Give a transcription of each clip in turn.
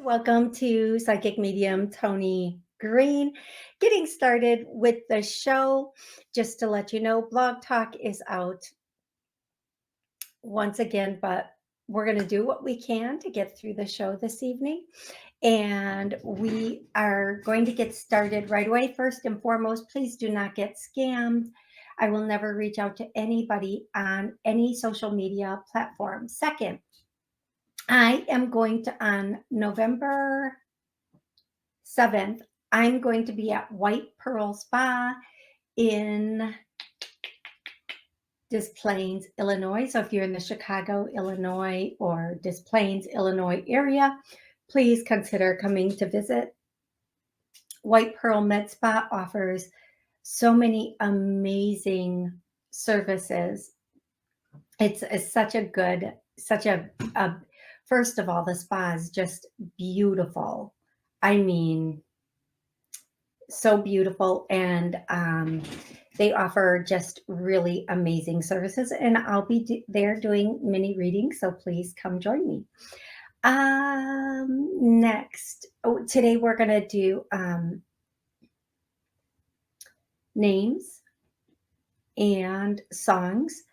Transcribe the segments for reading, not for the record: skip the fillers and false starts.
Welcome to Psychic Medium Toni Green. Getting started with the show. Just to let you know, Blog Talk is out once again, but we're going to do what we can to get through the show this evening. And we are going to get started right away. First and foremost, please do not get scammed. I will never reach out to anybody on any social media platform. Second, I am going to, on November 7th, I'm going to be at White Pearl Spa in Des Plaines, Illinois. So if you're in the Chicago, Illinois, or Des Plaines, Illinois area, please consider coming to visit. White Pearl Med Spa offers so many amazing services. It's such a good, first of all, the spa is just beautiful. I mean, so beautiful. And they offer just really amazing services. And I'll be there doing mini readings. So please come join me. Next, today we're going to do names and songs.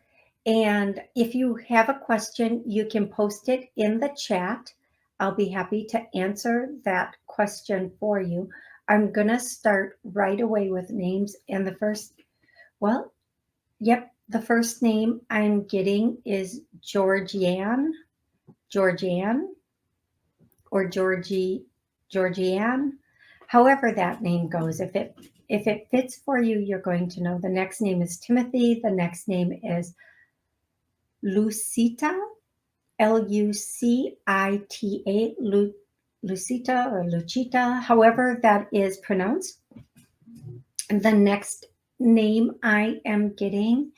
And if you have a question, you can post it in the chat. I'll be happy to answer that question for you. I'm going to start right away with names. And the first name I'm getting is Georgianne, or Georgianne, however that name goes. If it fits for you, you're going to know. The next name is Timothy. The next name is Lucita, Lucita, Lucita or Lucita, however that is pronounced. And the next name I am getting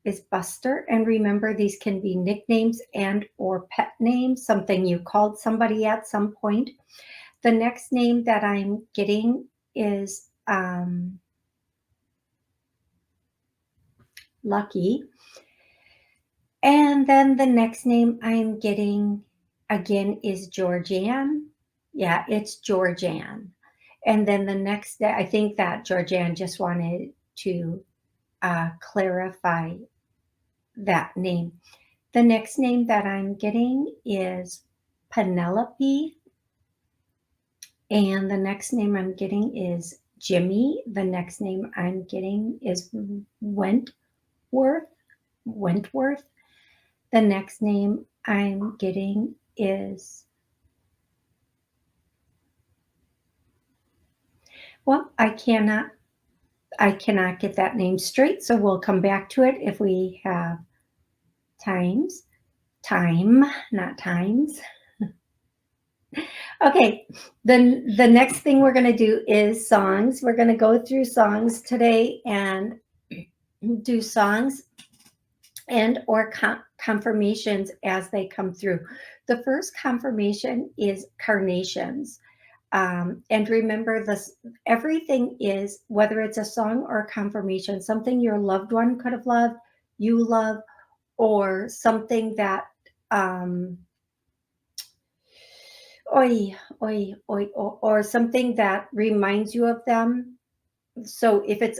is Buster. And remember, these can be nicknames and or pet names, something you called somebody at some point. The next name that I'm getting is Lucky. And then the next name I'm getting again is Georgianne. Yeah, it's Georgianne. And then the next, I think that Georgianne just wanted to clarify that name. The next name that I'm getting is Penelope. And the next name I'm getting is Jimmy. The next name I'm getting is Wentworth. The next name I'm getting is, I cannot get that name straight, so we'll come back to it if we have time, not times. Okay, the next thing we're going to do is songs. We're going to go through songs today and do songs and or confirmations as they come through. The first confirmation is carnations. And remember this, everything is, whether it's a song or a confirmation, something your loved one could have loved, you love, or something that, or something that reminds you of them. So if it's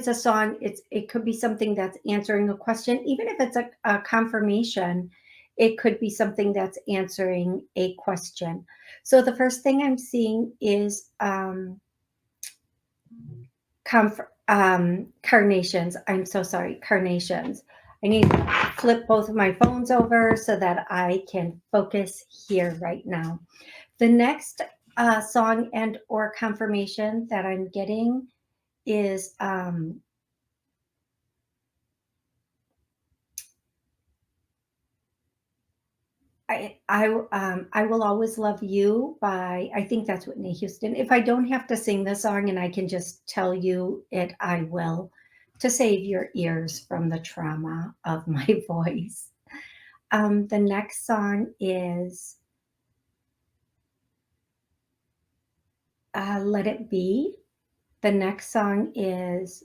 a song, it could be something that's answering a question. Even if it's a confirmation, it could be something that's answering a question. So the first thing I'm seeing is carnations. I'm so sorry, carnations. I need to flip both of my phones over so that I can focus here right now. The next song and or confirmation that I'm getting is I Will Always Love You by, I think that's Whitney Houston. If I don't have to sing the song and I can just tell you it, I will, to save your ears from the trauma of my voice. The next song is Let It Be. The next song is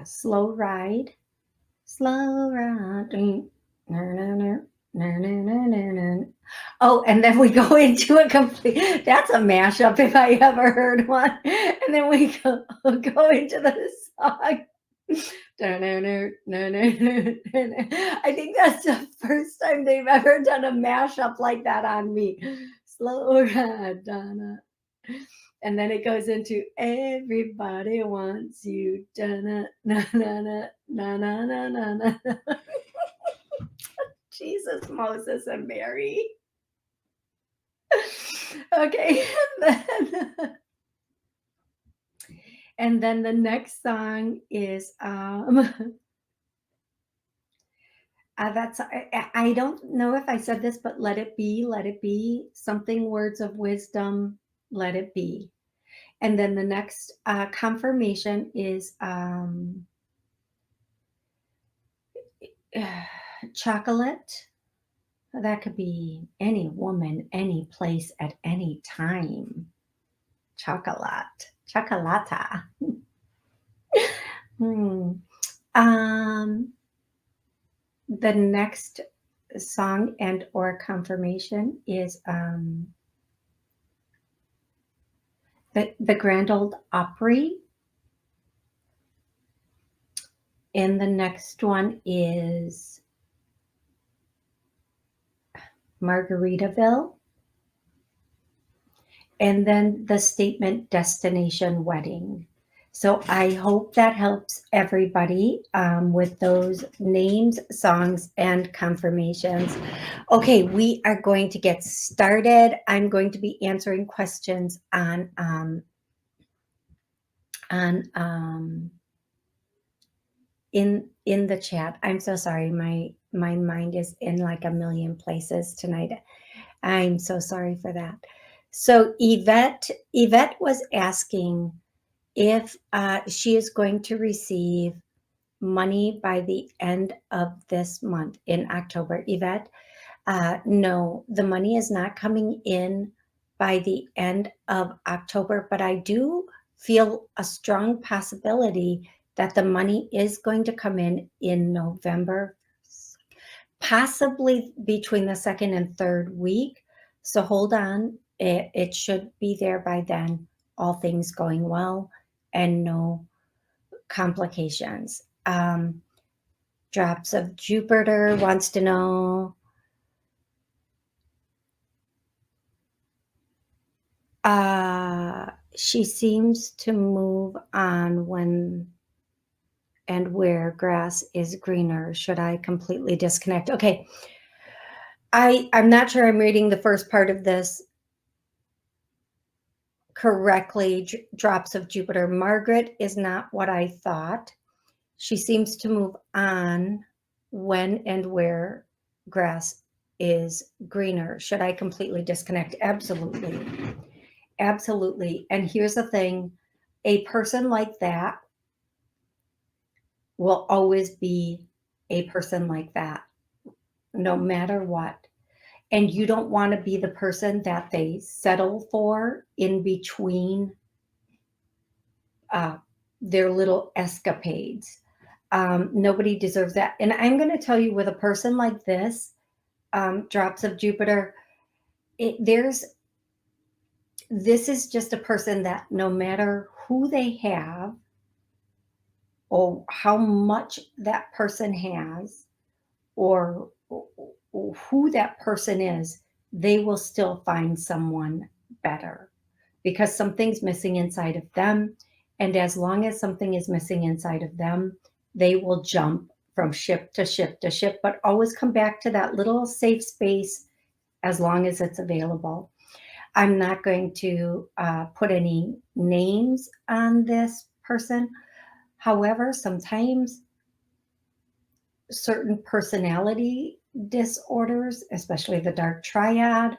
Slow Ride. Slow ride. Oh, and then we go into a complete, that's a mashup if I ever heard one. And then we go into the song. I think that's the first time they've ever done a mashup like that on me. Slow ride, Donna. And then it goes into everybody wants you. Na na na na na na na na na. Jesus, Moses, and Mary. Okay, and then the next song is that's I don't know if I said this, but let it be, something words of wisdom, let it be. And then the next confirmation is chocolate. That could be any woman, any place, at any time. Chocolate, chocolata. The next song and or confirmation is the Grand Ole Opry. And the next one is Margaritaville. And then the statement Destination Wedding. So I hope that helps everybody with those names, songs, and confirmations. Okay, we are going to get started. I'm going to be answering questions on in the chat. I'm so sorry. My mind is in like a million places tonight. I'm so sorry for that. So Yvette was asking if she is going to receive money by the end of this month in October. Yvette, no, the money is not coming in by the end of October, but I do feel a strong possibility that the money is going to come in November, possibly between the second and third week. So hold on, it should be there by then, all things going well and no complications. Drops of Jupiter wants to know, she seems to move on when and where grass is greener. Should I completely disconnect? Okay. I'm not sure I'm reading the first part of this correctly. Drops of Jupiter. Margaret is not what I thought. She seems to move on when and where grass is greener. Should I completely disconnect? Absolutely. Absolutely. And here's the thing, a person like that will always be a person like that, no matter what. And you don't want to be the person that they settle for in between their little escapades. Nobody deserves that. And I'm going to tell you, with a person like this, drops of Jupiter, this is just a person that no matter who they have or how much that person has or who that person is, they will still find someone better because something's missing inside of them. And as long as something is missing inside of them, they will jump from ship to ship to ship, but always come back to that little safe space as long as it's available. I'm not going to put any names on this person. However, sometimes certain personality disorders, especially the dark triad,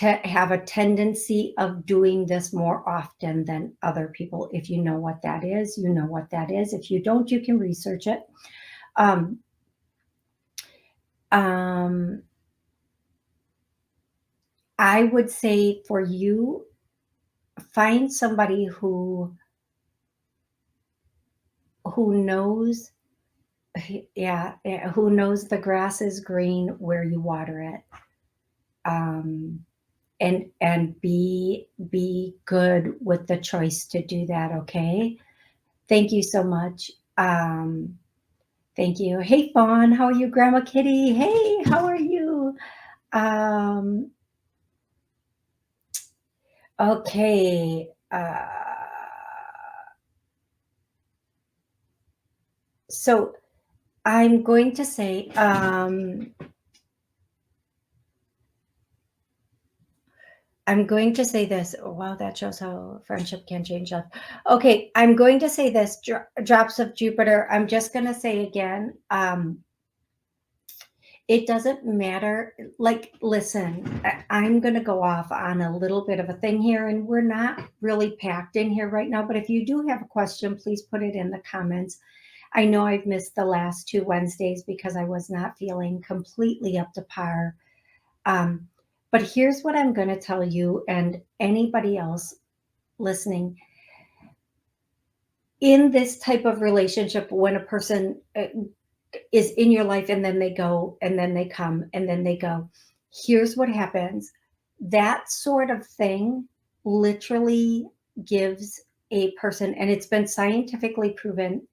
have a tendency of doing this more often than other people. If you know what that is, you know what that is. If you don't, you can research it. Um, um, I would say for you, find somebody who knows, yeah, who knows the grass is green where you water it. Um, and be good with the choice to do that, okay? Thank you so much. Thank you. Hey, Fawn, how are you, Grandma Kitty? Hey, how are you? Um, okay. So I'm going to say, I'm going to say this. Oh, wow, that shows how friendship can change life. Okay, I'm going to say this. Drops of Jupiter. I'm just going to say again. It doesn't matter. Like, listen, I'm going to go off on a little bit of a thing here, and we're not really packed in here right now. But if you do have a question, please put it in the comments. I know I've missed the last 2 Wednesdays because I was not feeling completely up to par. But here's what I'm going to tell you and anybody else listening. In this type of relationship, when a person is in your life and then they go and then they come and then they go, here's what happens. That sort of thing literally gives a person, and it's been scientifically proven,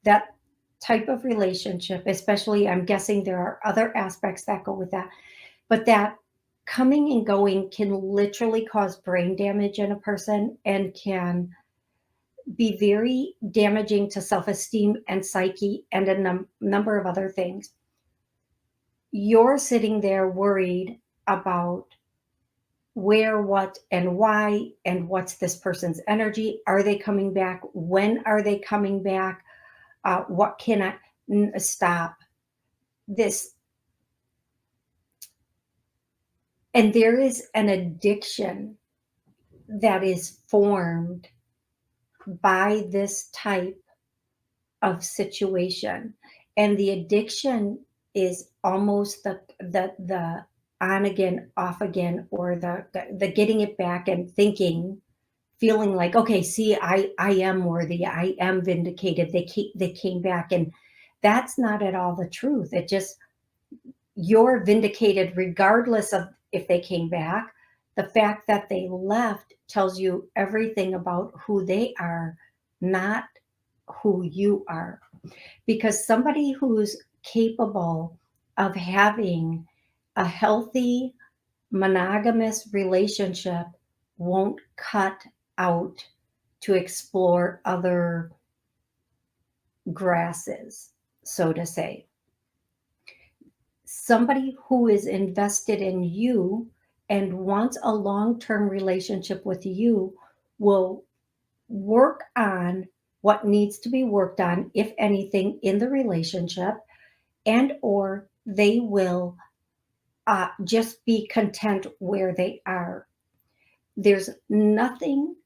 that type of relationship, especially, I'm guessing there are other aspects that go with that, but that coming and going can literally cause brain damage in a person and can be very damaging to self-esteem and psyche and a number of other things. You're sitting there worried about where, what, and why, and what's this person's energy? Are they coming back? When are they coming back? What can I stop this? And there is an addiction that is formed by this type of situation, and the addiction is almost the on again, off again, or the getting it back and thinking, feeling like, okay, see, I am worthy, I am vindicated, they came back. And that's not at all the truth. It just, you're vindicated regardless of if they came back. The fact that they left tells you everything about who they are, not who you are. Because somebody who's capable of having a healthy monogamous relationship won't cut out to explore other grasses, so to say. Somebody who is invested in you and wants a long-term relationship with you will work on what needs to be worked on, if anything, in the relationship, and or they will just be content where they are. There's nothing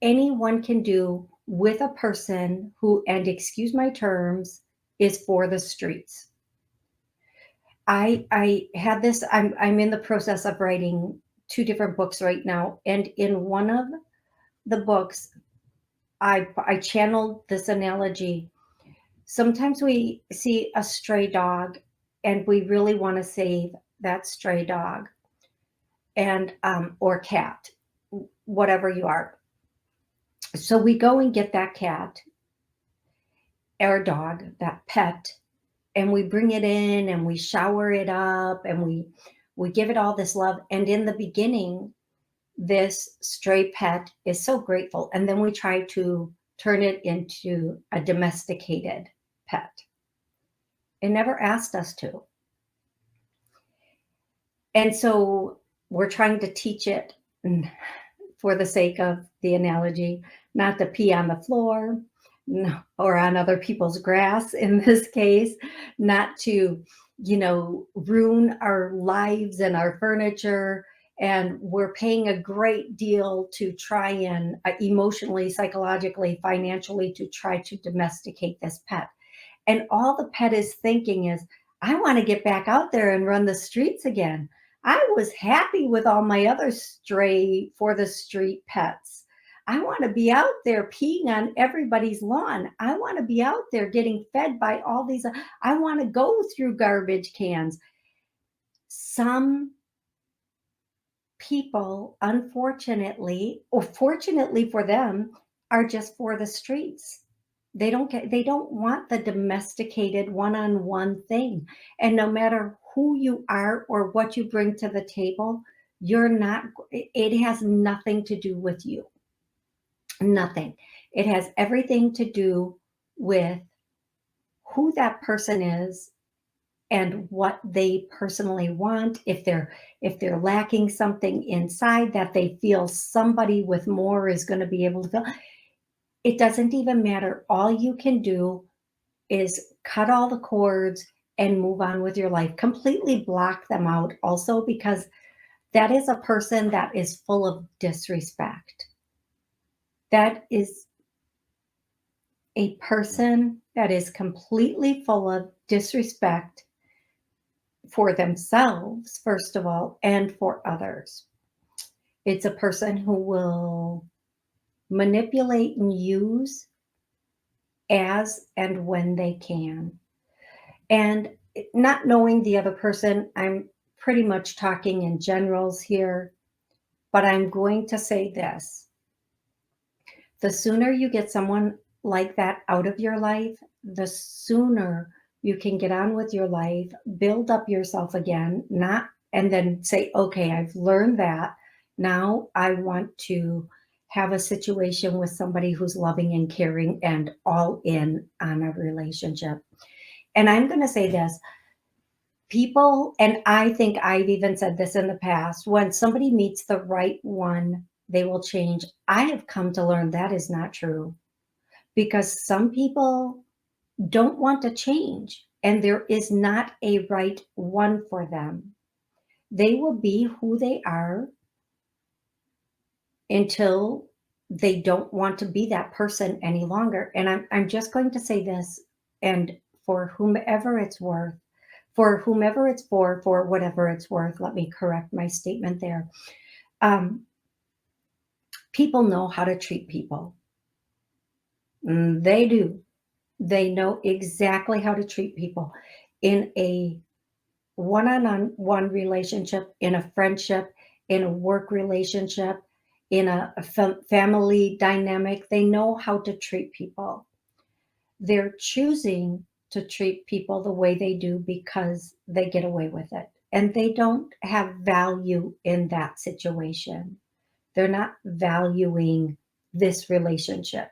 anyone can do with a person who, and excuse my terms, is for the streets. I had this. I'm in the process of writing 2 different books right now, and in one of the books, I channeled this analogy. Sometimes we see a stray dog, and we really want to save that stray dog, and or cat, whatever you are. So we go and get that cat or dog, that pet, and we bring it in and we shower it up and we give it all this love. And in the beginning, this stray pet is so grateful. And then we try to turn it into a domesticated pet. It never asked us to. And so we're trying to teach it, for the sake of the analogy, not to pee on the floor, no, or on other people's grass in this case, not to, ruin our lives and our furniture. And we're paying a great deal to try and emotionally, psychologically, financially to try to domesticate this pet. And all the pet is thinking is, I want to get back out there and run the streets again. I was happy with all my other stray for the street pets. I want to be out there peeing on everybody's lawn. I want to be out there getting fed by all these. I want to go through garbage cans. Some people, unfortunately, or fortunately for them, are just for the streets. They don't want the domesticated one-on-one thing. And no matter who you are or what you bring to the table, you're not it has nothing to do with you. Nothing. It has everything to do with who that person is and what they personally want. If they're lacking something inside that they feel somebody with more is going to be able to fill, it doesn't even matter. All you can do is cut all the cords and move on with your life. Completely block them out also, because that is a person that is full of disrespect. That is a person that is completely full of disrespect for themselves, first of all, and for others. It's a person who will manipulate and use as and when they can. And not knowing the other person, I'm pretty much talking in generals here, but I'm going to say this. The sooner you get someone like that out of your life, the sooner you can get on with your life, build up yourself again, not and then say, okay, I've learned that. Now I want to have a situation with somebody who's loving and caring and all in on a relationship. And I'm going to say this, people, and I think I've even said this in the past, when somebody meets the right one, they will change. I have come to learn that is not true, because some people don't want to change and there is not a right one for them. They will be who they are until they don't want to be that person any longer. And I'm just going to say this, and for whomever it's worth, for whomever it's for whatever it's worth, let me correct my statement there. Um, People know how to treat people. They do. They know exactly how to treat people in a one-on-one relationship, in a friendship, in a work relationship, in a family dynamic. They know how to treat people. They're choosing to treat people the way they do because they get away with it. And they don't have value in that situation. They're not valuing this relationship.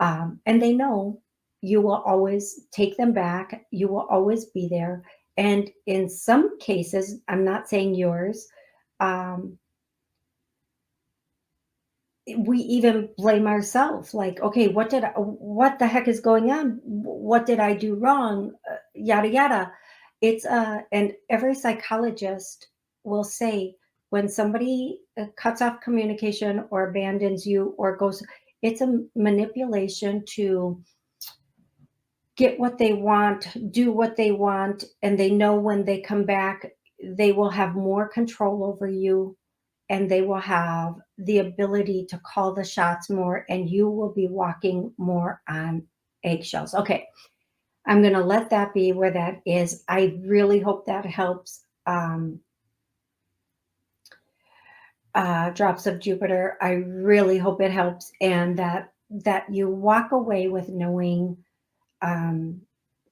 And they know you will always take them back, you will always be there. And in some cases, I'm not saying yours, um, we even blame ourselves, like, okay, what the heck is going on? What did I do wrong? Yada yada. And every psychologist will say, when somebody cuts off communication or abandons you or goes, it's a manipulation to get what they want, do what they want, and they know when they come back, they will have more control over you and they will have the ability to call the shots more, and you will be walking more on eggshells. Okay, I'm going to let that be where that is. I really hope that helps. Drops of Jupiter. I really hope it helps, and that you walk away with knowing, um,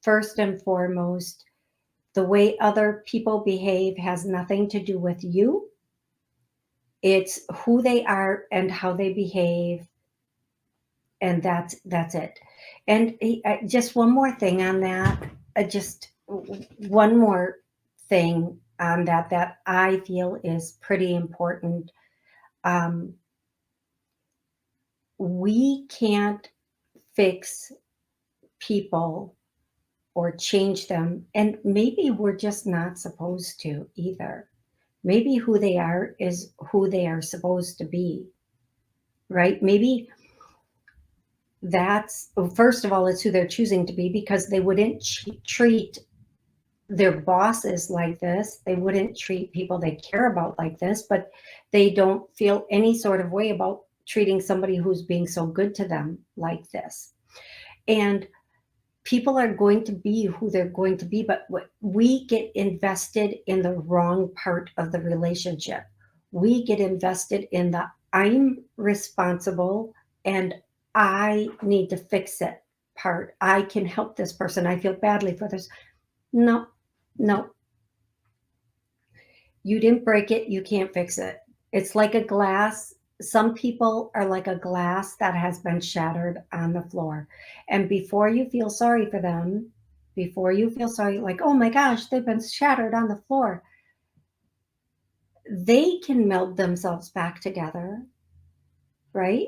first and foremost, the way other people behave has nothing to do with you. It's who they are and how they behave, and that's it. And just one more thing on that, just one more thing on that I feel is pretty important. Um, we can't fix people or change them. And maybe we're just not supposed to either. Maybe who they are is who they are supposed to be, right? Maybe that's, well, first of all, it's who they're choosing to be, because they wouldn't treat their bosses like this. They wouldn't treat people they care about like this, but they don't feel any sort of way about treating somebody who's being so good to them like this. And people are going to be who they're going to be, but we get invested in the wrong part of the relationship. We get invested in the I'm responsible and I need to fix it part. I can help this person. I feel badly for this. No, no, you didn't break it. You can't fix it. It's like a glass. Some people are like a glass that has been shattered on the floor. And before you feel sorry for them, before you feel sorry, like, oh my gosh, they've been shattered on the floor, they can meld themselves back together, right?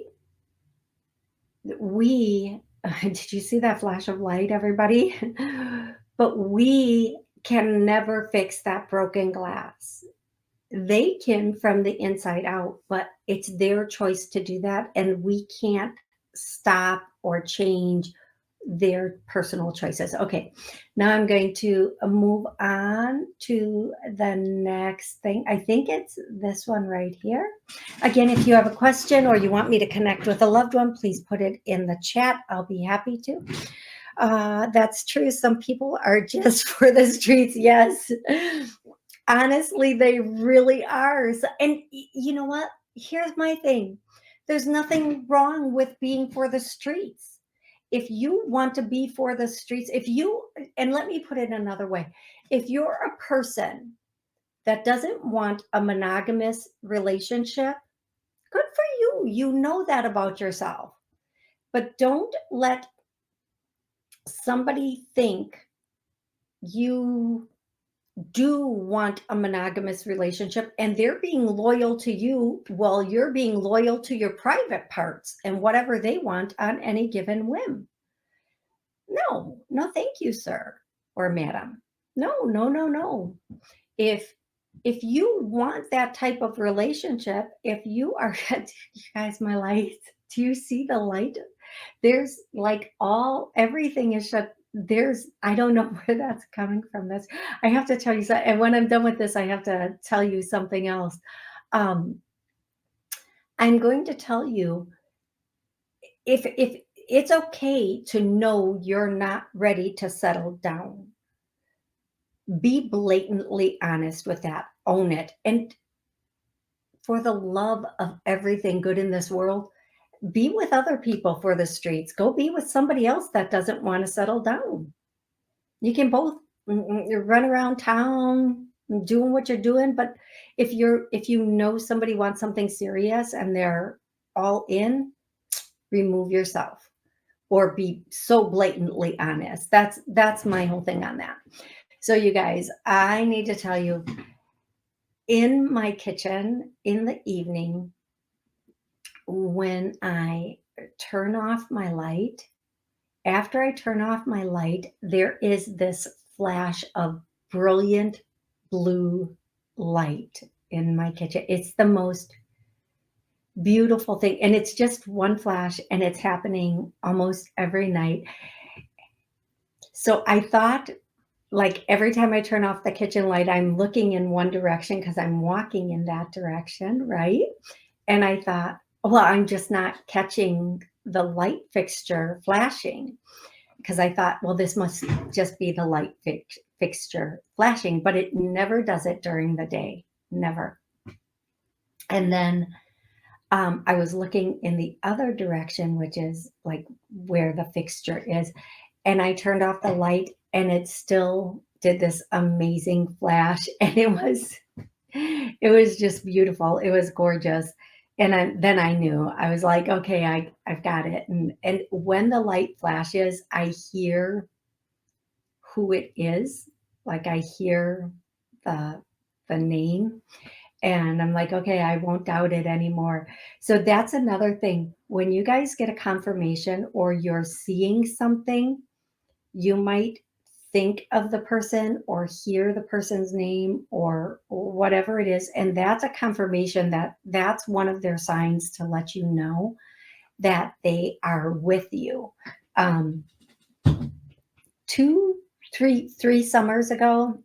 Did you see that flash of light, everybody? But we can never fix that broken glass. They can from the inside out, but it's their choice to do that. And we can't stop or change their personal choices. Okay, now I'm going to move on to the next thing. I think it's this one right here. Again, if you have a question or you want me to connect with a loved one, please put it in the chat. I'll be happy to. That's true. Some people are just for the streets. Yes. Honestly, they really are. So, and you know what? Here's my thing. There's nothing wrong with being for the streets. If you want to be for the streets, and let me put it another way, if you're a person that doesn't want a monogamous relationship, good for you. You know that about yourself. But don't let somebody think you do want a monogamous relationship and they're being loyal to you while you're being loyal to your private parts and whatever they want on any given whim. No, no, thank you, sir or madam. No, no, no, no. If you want that type of relationship, if you are, you guys, my light, do you see the light? There's like everything is shut. I don't know where that's coming from. I have to tell you something. And when I'm done with this, I have to tell you something else. I'm going to tell you, if it's okay to know you're not ready to settle down, be blatantly honest with that. Own it. And for the love of everything good in this world, be with other people for the streets. Go be with somebody else that doesn't want to settle down. You can both run around town doing what you're doing, but if you know somebody wants something serious and they're all in, remove yourself or be so blatantly honest. That's my whole thing on that. So you guys, I need to tell you, in my kitchen in the evening, when I turn off my light, after I turn off my light, there is this flash of brilliant blue light in my kitchen. It's the most beautiful thing. And it's just one flash and it's happening almost every night. So I thought, like, every time I turn off the kitchen light, I'm looking in one direction because I'm walking in that direction, right? And I thought, well, I'm just not catching the light fixture flashing, because I thought, well, this must just be the light fixture flashing, but it never does it during the day, never. And then I was looking in the other direction, which is like where the fixture is, and I turned off the light and it still did this amazing flash, and it was just beautiful. It was gorgeous. And then I knew, I was like, okay, I've got it. And when the light flashes, I hear who it is. Like, I hear the name. And I'm like, okay, I won't doubt it anymore. So that's another thing. When you guys get a confirmation or you're seeing something, you might think of the person or hear the person's name or whatever it is. And that's a confirmation that that's one of their signs to let you know that they are with you. Um, three summers ago,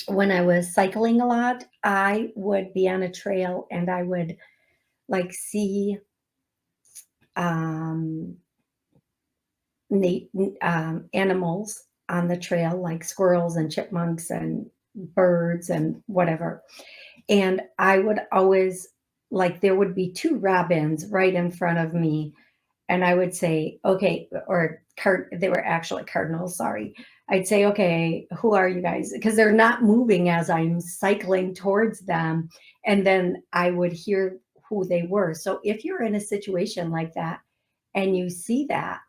when I was cycling a lot, I would be on a trail and I would like see um, animals on the trail, like squirrels and chipmunks and birds and whatever. And I would always, like, there would be two robins right in front of me. And I would say, okay, or they were actually cardinals, sorry. I'd say, okay, who are you guys? Because they're not moving as I'm cycling towards them. And then I would hear who they were. So if you're in a situation like that and you see that,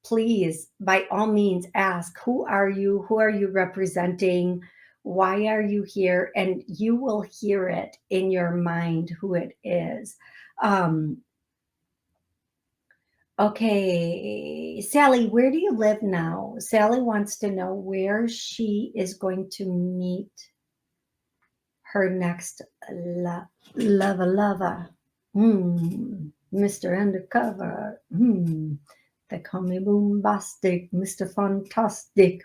please, by all means, ask, who are you? Who are you representing? Why are you here? And you will hear it in your mind who it is. Um, Okay, Sally, where do you live now? Sally wants to know where she is going to meet her next lover. Mr. Undercover. They call me Boombastic, Mr. Fantastic.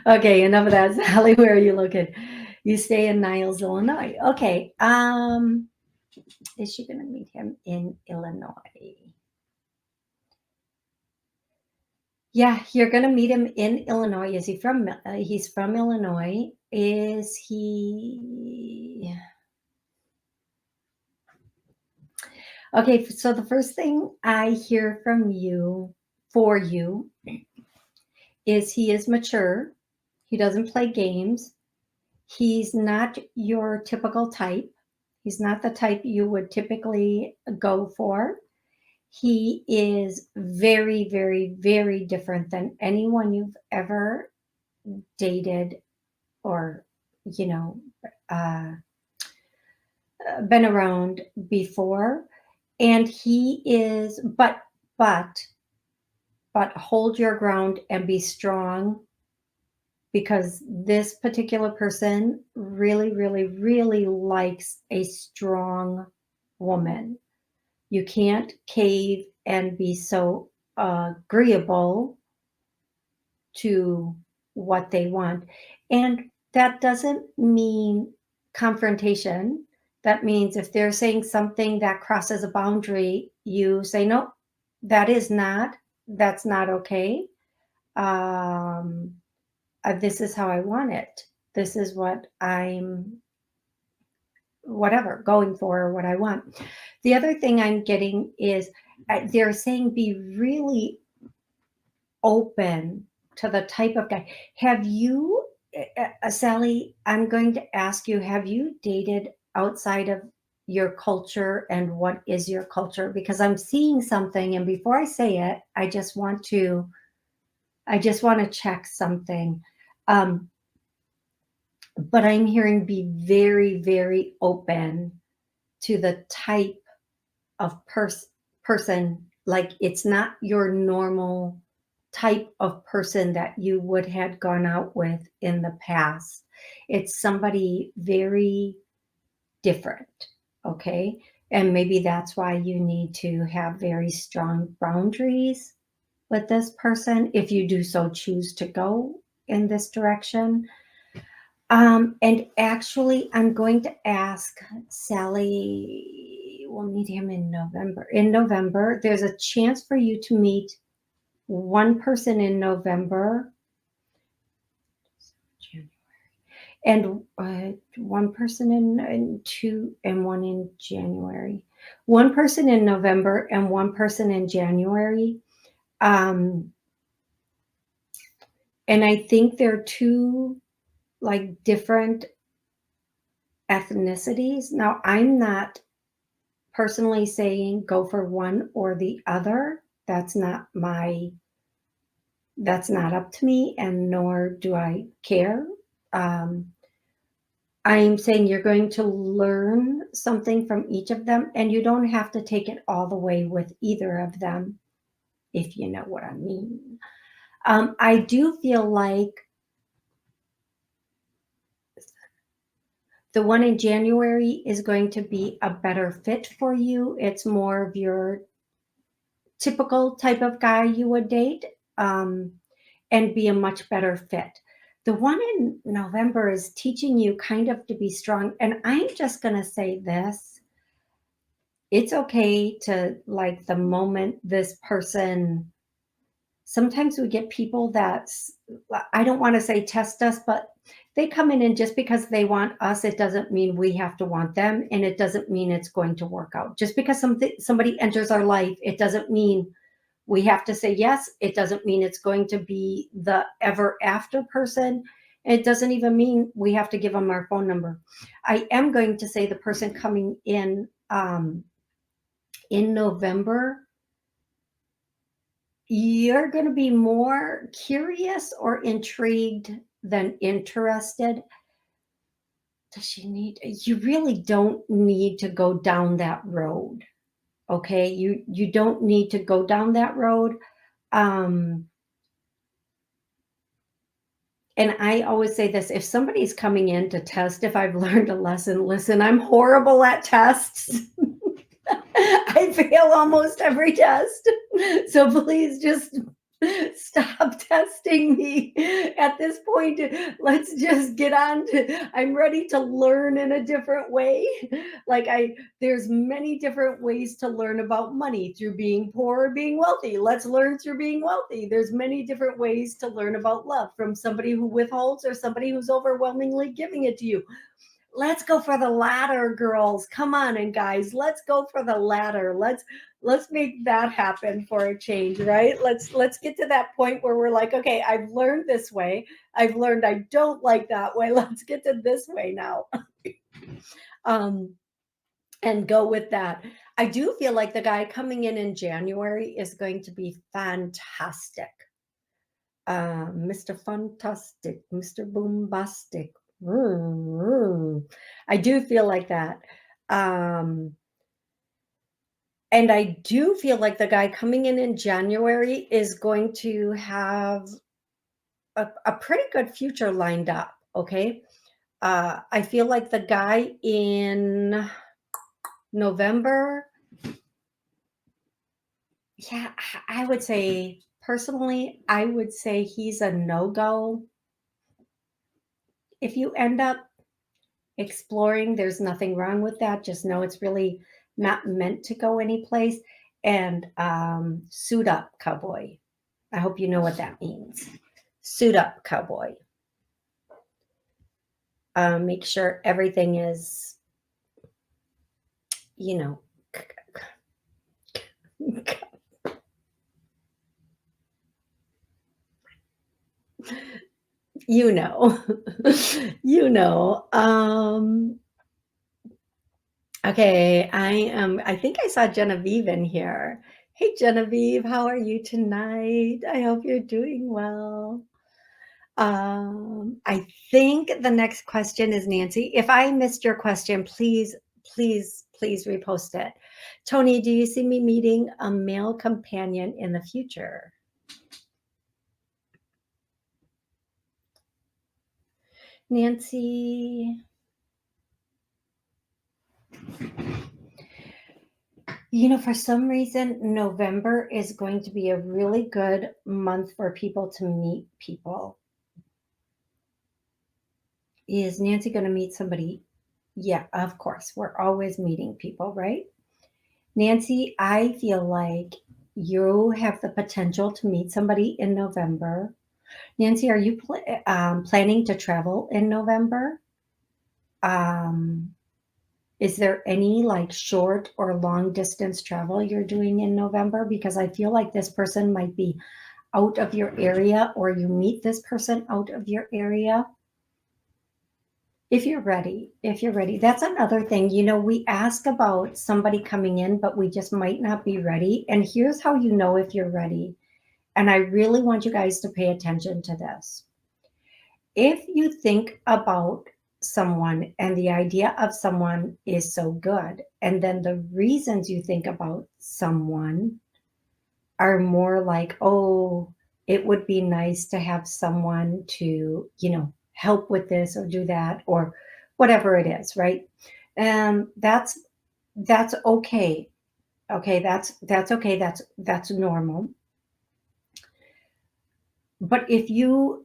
Okay, enough of that. Sally, where are you looking? You stay in Niles, Illinois. Okay, is she going to meet him in Illinois? Yeah, you're going to meet him in Illinois. Is he from? He's from Illinois. Is he? Okay, so the first thing I hear from you for you is he is mature. He doesn't play games. He's not your typical type. He's not the type you would typically go for. He is very, very, very different than anyone you've ever dated or, you know, uh, been around before. And he is, but, but hold your ground and be strong, because this particular person really, really, really likes a strong woman. You can't cave and be so agreeable to what they want. And that doesn't mean confrontation. That means if they're saying something that crosses a boundary, you say, no, that is not, that's not okay. Um, this is how I want it. This is what I'm, whatever, going for, or what I want. The other thing I'm getting is they're saying be really open to the type of guy. Have you, Sally, I'm going to ask you, have you dated outside of your culture, and what is your culture? Because I'm seeing something, and before I say it, I just want to check something. But I'm hearing be very, very open to the type of person. Like, it's not your normal type of person that you would have gone out with in the past. It's somebody very different. Okay. And maybe that's why you need to have very strong boundaries with this person, if you do so choose to go in this direction. And actually, I'm going to ask Sally, we'll meet him in November. In November, there's a chance for you to meet one person in November and one person in two, and one in January. One person in November and one person in January. And I think they're two like different ethnicities. Now, I'm not personally saying go for one or the other. That's not up to me, and nor do I care. Um, I'm saying you're going to learn something from each of them, and you don't have to take it all the way with either of them, if you know what I mean. I do feel like the one in January is going to be a better fit for you. It's more of your typical type of guy you would date, um, and be a much better fit. The one in November is teaching you kind of to be strong. And I'm just going to say this, it's okay to like the moment this person, sometimes we get people that's, I don't want to say test us, but they come in and just because they want us, it doesn't mean we have to want them. And it doesn't mean it's going to work out. Just because somebody enters our life, it doesn't mean we have to say yes. It doesn't mean it's going to be the ever after person. It doesn't even mean we have to give them our phone number. I am going to say the person coming in November, you're going to be more curious or intrigued than interested. Does she need? You really don't need to go down that road. Okay, you don't need to go down that road. Um, and I always say this, if somebody's coming in to test if I've learned a lesson, listen, I'm horrible at tests. I fail almost every test. So please just stop testing me at this point. Let's just get on to, I'm ready to learn in a different way. Like there's many different ways to learn about money, through being poor or being wealthy. Let's learn through being wealthy. There's many different ways to learn about love, from somebody who withholds or somebody who's overwhelmingly giving it to you. Let's go for the latter, girls. Come on, and guys, let's go for the latter. Let's make that happen for a change, right? Let's get to that point where we're like, okay, I've learned this way. I've learned I don't like that way. Let's get to this way now. um and go with that. I do feel like the guy coming in January is going to be fantastic. Mr. Fantastic, Mr. Boombastic. I do feel like that. Um, and I do feel like the guy coming in January is going to have a pretty good future lined up. Okay. I feel like the guy in November, yeah, I would say personally, I would say he's a no-go. If you end up exploring, there's nothing wrong with that. Just know it's really not meant to go anyplace. And suit up, cowboy. I hope you know what that means. Suit up, cowboy. Make sure everything is, you know, you know, you know. Okay, I think I saw Genevieve in here. Hey, Genevieve, how are you tonight? I hope you're doing well. I think the next question is Nancy. If I missed your question, please, please, please repost it. Toni, do you see me meeting a male companion in the future? Nancy. You know, for some reason, November is going to be a really good month for people to meet people. Is Nancy going to meet somebody? Yeah, of course. We're always meeting people, right? Nancy, I feel like you have the potential to meet somebody in November. Nancy, are you planning to travel in November? Um, is there any like short or long distance travel you're doing in November? Because I feel like this person might be out of your area, or you meet this person out of your area. If you're ready, that's another thing. You know, we ask about somebody coming in, but we just might not be ready. And here's how you know if you're ready. And I really want you guys to pay attention to this. If you think about someone and the idea of someone is so good. And then the reasons you think about someone are more like, oh, it would be nice to have someone to, help with this or do that or whatever it is, right? And that's okay. Okay, that's okay. That's normal. But if you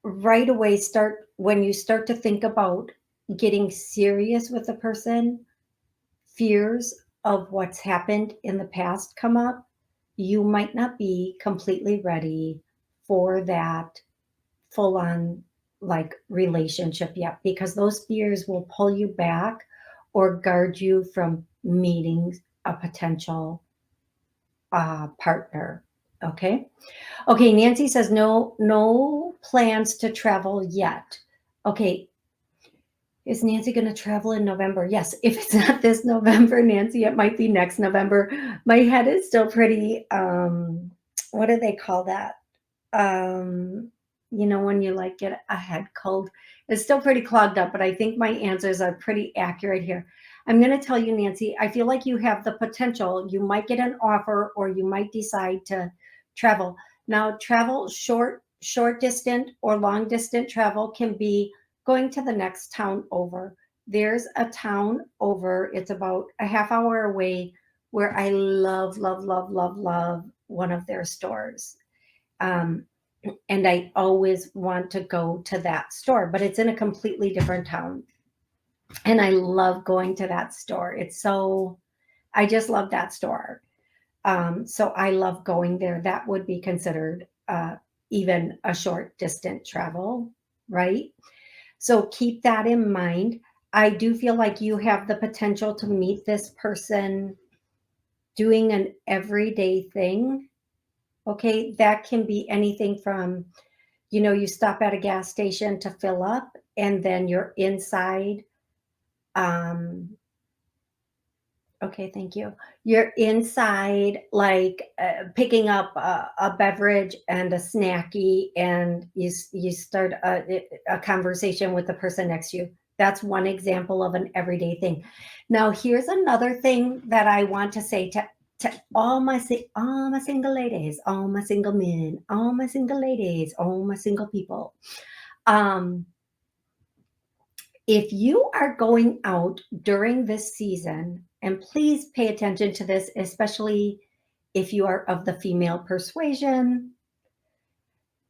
right away start when you start to think about getting serious with a person, fears of what's happened in the past come up, you might not be completely ready for that full on like relationship yet because those fears will pull you back or guard you from meeting a potential partner. Okay. Okay. Nancy says no plans to travel yet. Okay. Is Nancy going to travel in November? Yes. If it's not this November, Nancy, it might be next November. My head is still pretty, what do they call that? Um, when you like get a head cold, it's still pretty clogged up, but I think my answers are pretty accurate here. I'm going to tell you, Nancy, I feel like you have the potential. You might get an offer or you might decide to travel. Now, travel short distant or long distant travel can be going to the next town over. There's a town over, it's about a half hour away where I love, love, love, love, love one of their stores. Um, and I always want to go to that store, but it's in a completely different town. And I love going to that store. I just love that store. So I love going there. That would be considered even a short distant travel, right? So keep that in mind. I do feel like you have the potential to meet this person doing an everyday thing. Okay, that can be anything from, you stop at a gas station to fill up, and then you're inside. Um, okay, thank you. You're inside, like picking up a beverage and a snacky, and you start a conversation with the person next to you. That's one example of an everyday thing. Now, here's another thing that I want to say to all my single ladies, all my single men, all my single ladies, all my single people. Um, if you are going out during this season, and please pay attention to this, especially if you are of the female persuasion,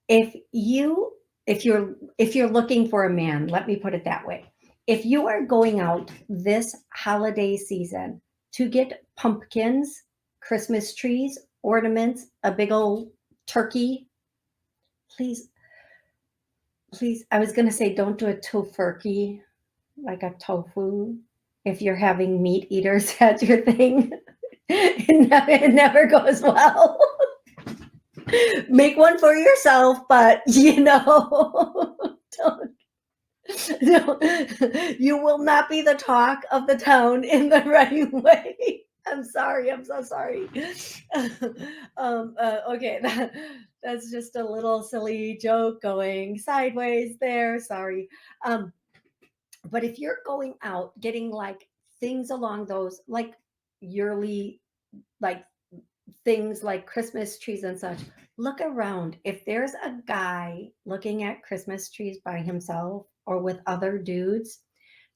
if you if you're looking for a man, let me put it that way. If you are going out this holiday season to get pumpkins, Christmas trees, ornaments, a big old turkey, please, please, I was going to say don't do a tofurkey, like a tofu. If you're having meat eaters as your thing, it never goes well. Make one for yourself, but don't, no, you will not be the talk of the town in the right way. I'm sorry. I'm so sorry. Okay, that's just a little silly joke going sideways there. Sorry. But if you're going out getting like things along those like yearly, like things like Christmas trees and such, look around. If there's a guy looking at Christmas trees by himself or with other dudes,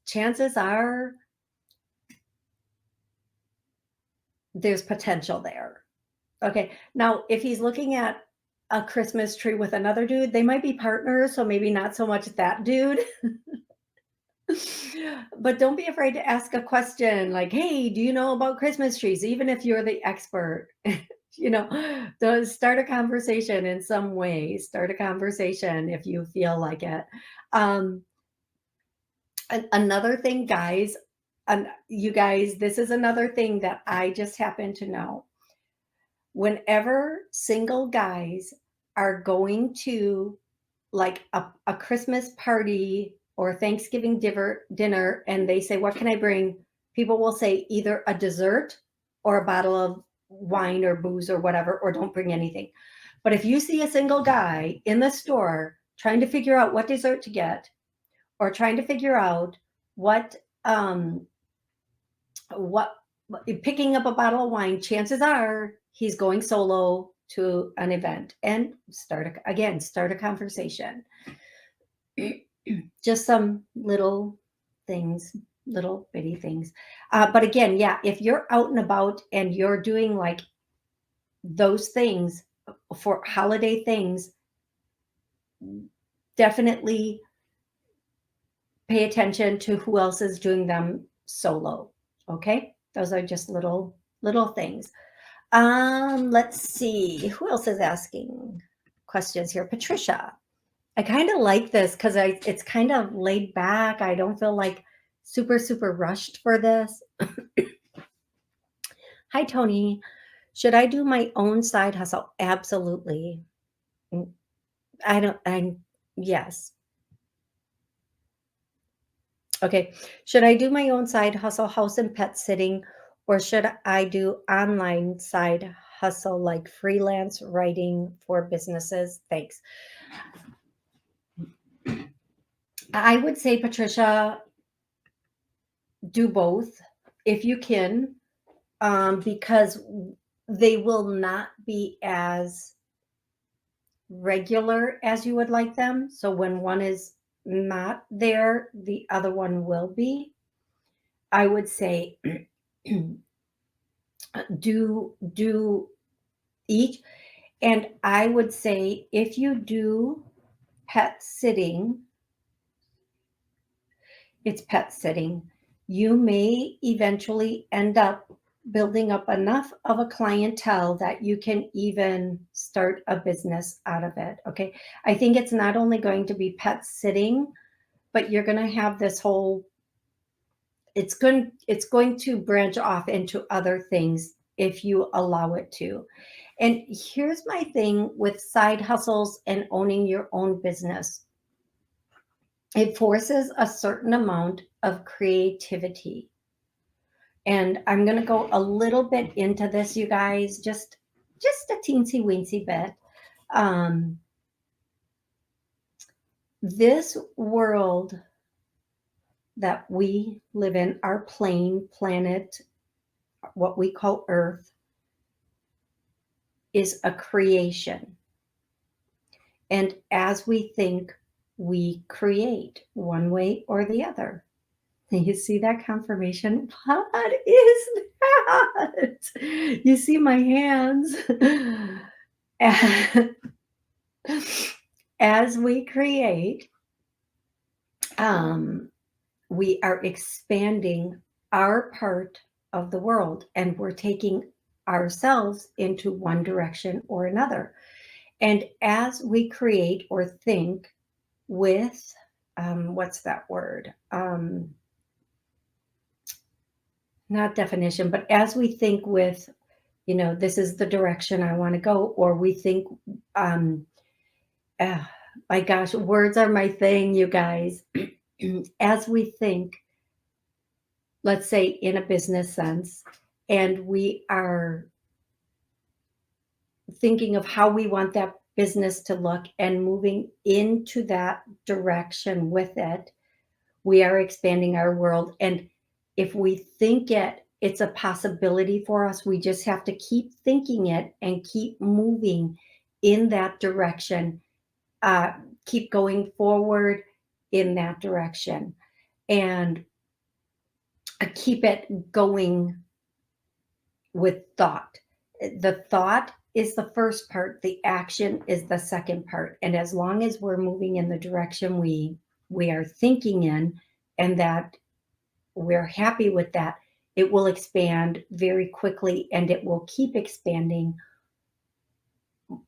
chances are there's potential there. Okay. Now, if he's looking at a Christmas tree with another dude, they might be partners. So maybe not so much that dude. But don't be afraid to ask a question like, hey, do you know about Christmas trees? Even if you're the expert, start a conversation in some way. Start a conversation if you feel like it. Another thing, guys, you guys, this is another thing that I just happen to know. Whenever single guys are going to like a Christmas party or Thanksgiving dinner, and they say, what can I bring? People will say either a dessert or a bottle of wine or booze or whatever, or don't bring anything. But if you see a single guy in the store trying to figure out what dessert to get, or trying to figure out what what picking up a bottle of wine, chances are he's going solo to an event, and start a conversation. Just some little things, little bitty things. But again, yeah, if you're out and about and you're doing like those things for holiday things, definitely pay attention to who else is doing them solo. Okay, those are just little things. Let's see who else is asking questions here. Patricia, I kind of like this because it's kind of laid back. I don't feel like super rushed for this. Hi, Toni. Should I do my own side hustle? Absolutely. I don't, I, yes. Okay. Should I do my own side hustle, house and pet sitting, or should I do online side hustle like freelance writing for businesses? Thanks. I would say, Patricia, do both if you can, because they will not be as regular as you would like them. So when one is not there, the other one will be. I would say do each. And I would say if you do pet sitting, it's pet sitting. You may eventually end up building up enough of a clientele that you can even start a business out of it. Okay. I think it's not only going to be pet sitting, but you're going to have this whole, it's going to branch off into other things if you allow it to. And here's my thing with side hustles and owning your own business. It forces a certain amount of creativity. And I'm going to go a little bit into this, you guys, just a teensy weensy bit. This world that we live in, our planet, what we call Earth, is a creation. And as we think, we create one way or the other. You see that confirmation? What is that? You see my hands? As we create, we are expanding our part of the world, and we're taking ourselves into one direction or another. And as we create or think with, what's that word? Not definition, but as we think with, this is the direction I want to go, or we think, my gosh, words are my thing, you guys. As we think, let's say in a business sense, and we are thinking of how we want that business to look and moving into that direction with it, we are expanding our world. And if we think it's a possibility for us, we just have to keep thinking it and keep moving in that direction, keep going forward in that direction, and keep it going with thought. The thought is the first part, the action is the second part. And as long as we're moving in the direction we are thinking in, and that we're happy with that, it will expand very quickly, and it will keep expanding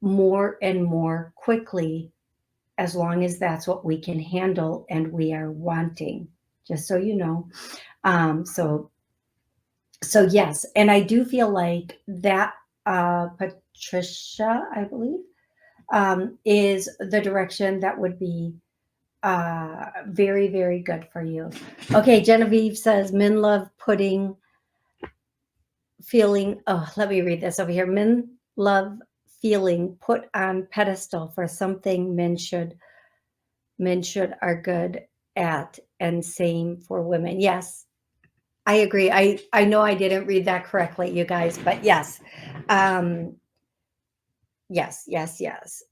more and more quickly, as long as that's what we can handle and we are wanting, just so you know. So yes, and I do feel like that, Patricia, I believe, is the direction that would be very, very good for you. Okay, Genevieve says, men love putting feeling, oh, let me read this over here. Men love feeling put on pedestal for something men should are good at, and same for women. Yes, I agree. I know I didn't read that correctly, you guys, but yes. Um, yes, yes, yes.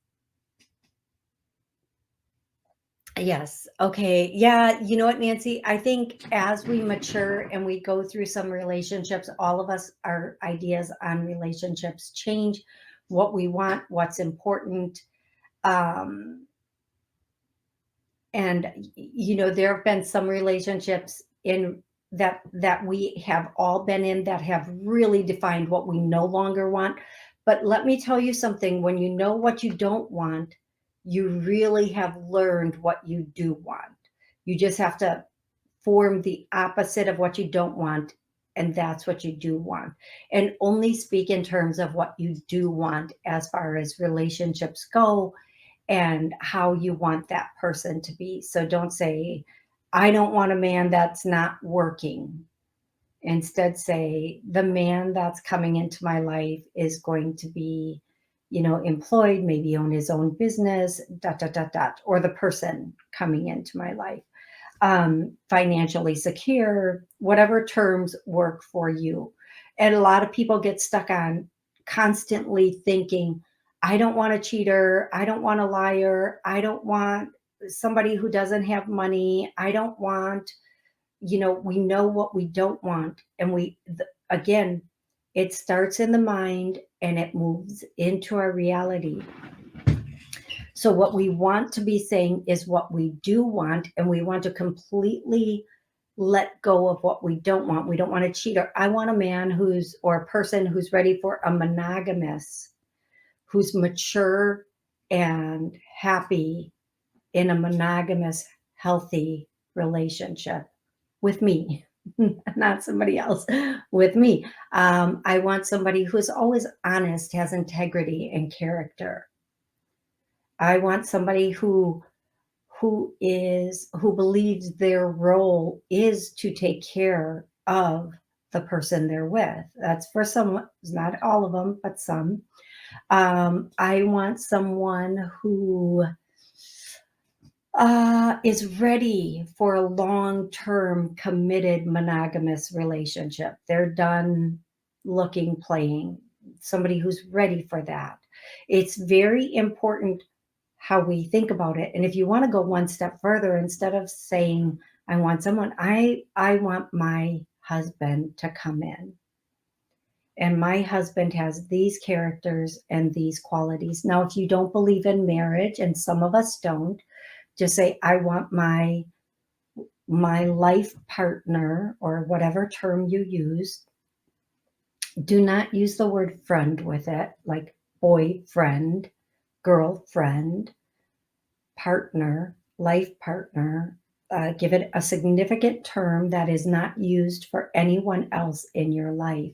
Yes. Okay. Yeah. You know what, Nancy? I think as we mature and we go through some relationships, all of us, our ideas on relationships change, what we want, what's important. Um, and there have been some relationships in that we have all been in that have really defined what we no longer want. But let me tell you something, when you know what you don't want, you really have learned what you do want. You just have to form the opposite of what you don't want, and that's what you do want. And only speak in terms of what you do want as far as relationships go and how you want that person to be. So don't say, I don't want a man that's not working. Instead, say, the man that's coming into my life is going to be, employed, maybe own his own business, dot, dot, dot, dot, or the person coming into my life, financially secure, whatever terms work for you. And a lot of people get stuck on constantly thinking, I don't want a cheater. I don't want a liar. I don't want somebody who doesn't have money. I don't want, we know what we don't want. And again, it starts in the mind and it moves into our reality. So what we want to be saying is what we do want, and we want to completely let go of what we don't want. We don't want a cheater. I want a man or a person who's ready for a monogamous, who's mature and happy in a monogamous, healthy relationship with me, not somebody else, with me. I want somebody who's always honest, has integrity and character. I want somebody who believes their role is to take care of the person they're with. That's for some, not all of them, but some. I want someone who is ready for a long-term, committed, monogamous relationship. They're done looking, playing. Somebody who's ready for that. It's very important how we think about it. And if you want to go one step further, instead of saying, I want someone, I want my husband to come in. And my husband has these characters and these qualities. Now, if you don't believe in marriage, and some of us don't, just say, I want my life partner, or whatever term you use. Do not use the word friend with it, like boyfriend, girlfriend, partner, life partner. Give it a significant term that is not used for anyone else in your life.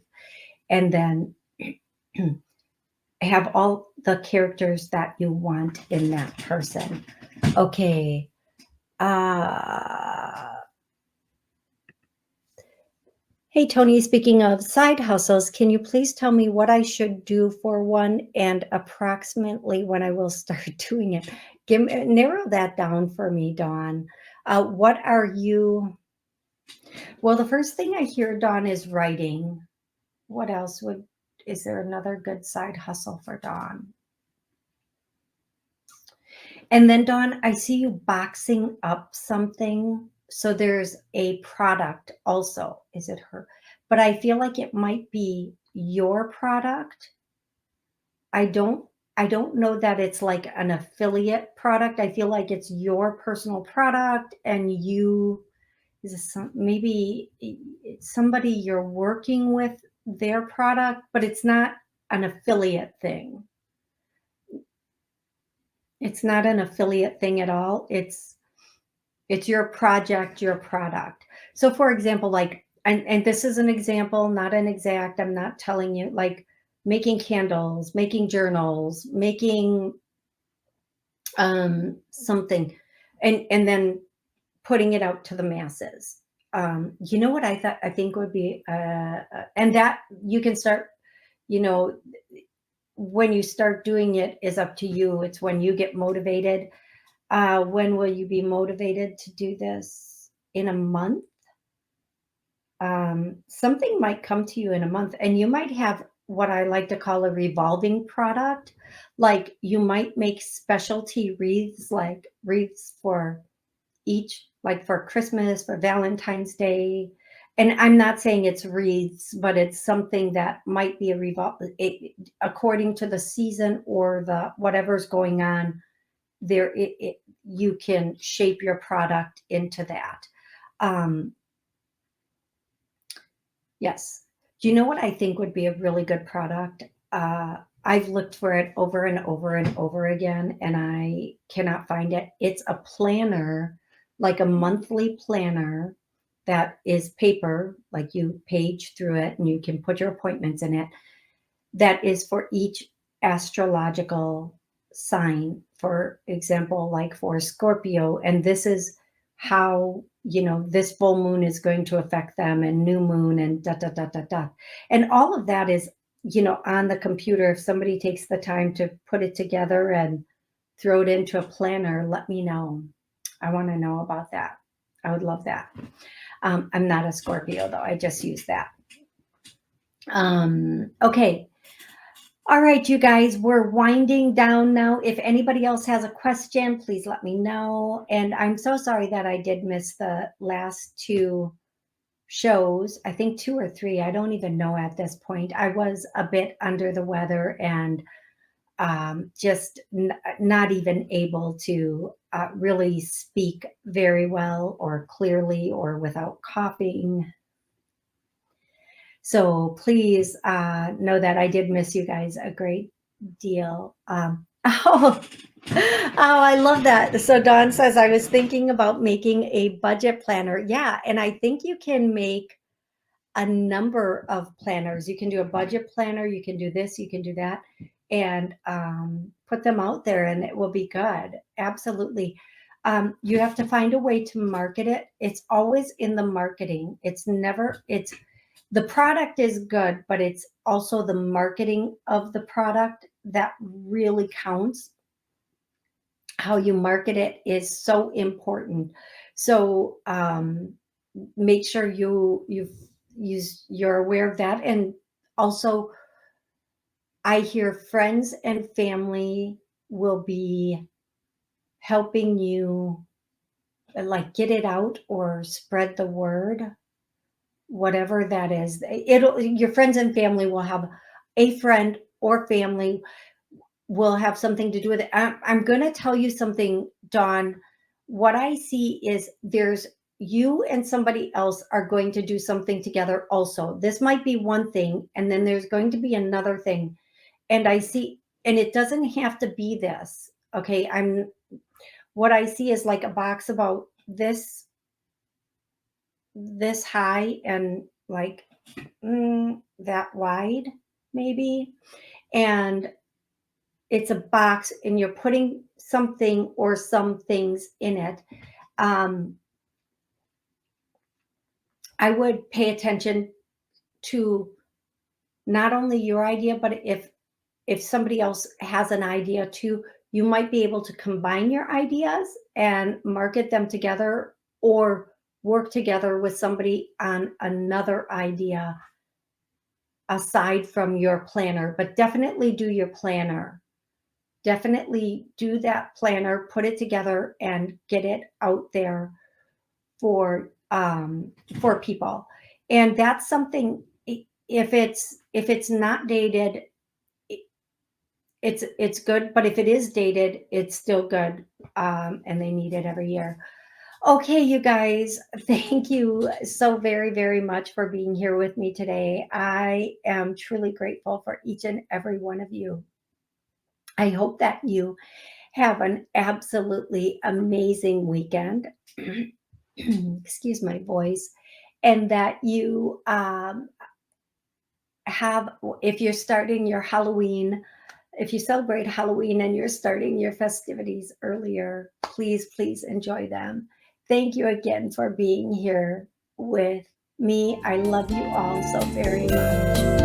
And then have all the characters that you want in that person. Okay. Hey, Toni, speaking of side hustles, can you please tell me what I should do for one and approximately when I will start doing it? Narrow that down for me, Dawn. What are you? Well, the first thing I hear, Dawn, is writing. What else is there another good side hustle for Dawn? And then, Dawn, I see you boxing up something. So there's a product also. Is it her? But I feel like it might be your product. I don't know that it's like an affiliate product. I feel like it's your personal product, and maybe it's somebody you're working with their product, but it's not an affiliate thing. It's not an affiliate thing at all. It's your project, your product. So for example, like, and this is an example, not an exact, I'm not telling you, like making candles, making journals, making something, and then putting it out to the masses. You know what I think would be, and that you can start, you know, when you start doing it is up to you. It's when you get motivated. When will you be motivated to do this? In a month? Something might come to you in a month, and you might have what I like to call a revolving product. Like you might make specialty wreaths, like wreaths for each, like for Christmas, for Valentine's Day. And I'm not saying it's wreaths, but it's something that might be a according to the season or the whatever's going on. You can shape your product into that. Um, Yes. Do you know what I think would be a really good product? I've looked for it over and over and over again, and I cannot find it. It's a planner, like a monthly planner that is paper, like you page through it and you can put your appointments in it, that is for each astrological sign. For example, like for Scorpio, and this is how, this full moon is going to affect them, and new moon, and da da da da da. And all of that is, on the computer. If somebody takes the time to put it together and throw it into a planner, let me know. I want to know about that. I would love that. I'm not a Scorpio though. I just use that. Okay. All right, you guys, we're winding down now. If anybody else has a question, please let me know. And I'm so sorry that I did miss the last two shows. I think 2 or 3. I don't even know at this point. I was a bit under the weather and just not even able to really speak very well or clearly or without coughing. So please know that I did miss you guys a great deal. Oh, I love that. So Dawn says, I was thinking about making a budget planner. Yeah, and I think you can make a number of planners. You can do a budget planner, you can do this, you can do that, and put them out there, and it will be good. Absolutely. You have to find a way to market it. It's always in the marketing. It's the product is good, but it's also the marketing of the product that really counts. How you market it is so important. So make sure you're aware of that. And also, I hear friends and family will be helping you like get it out or spread the word, whatever that is. Your friends and family will have a friend or family will have something to do with it. I'm going to tell you something, Dawn. What I see is there's you and somebody else are going to do something together also. This might be one thing, and then there's going to be another thing. And I see, and it doesn't have to be this. Okay. What I see is like a box about this high and like that wide, maybe. And it's a box and you're putting something or some things in it. I would pay attention to not only your idea, but if somebody else has an idea too, you might be able to combine your ideas and market them together or work together with somebody on another idea aside from your planner. But definitely do your planner. Definitely do that planner, put it together and get it out there for people. And that's something, if it's not dated, it's good, but if it is dated, it's still good. And they need it every year. Okay, you guys, thank you so very, very much for being here with me today. I am truly grateful for each and every one of you. I hope that you have an absolutely amazing weekend. Excuse my voice. And that you if you're starting your Halloween, if you celebrate Halloween and you're starting your festivities earlier, please enjoy them. Thank you again for being here with me. I love you all so very much.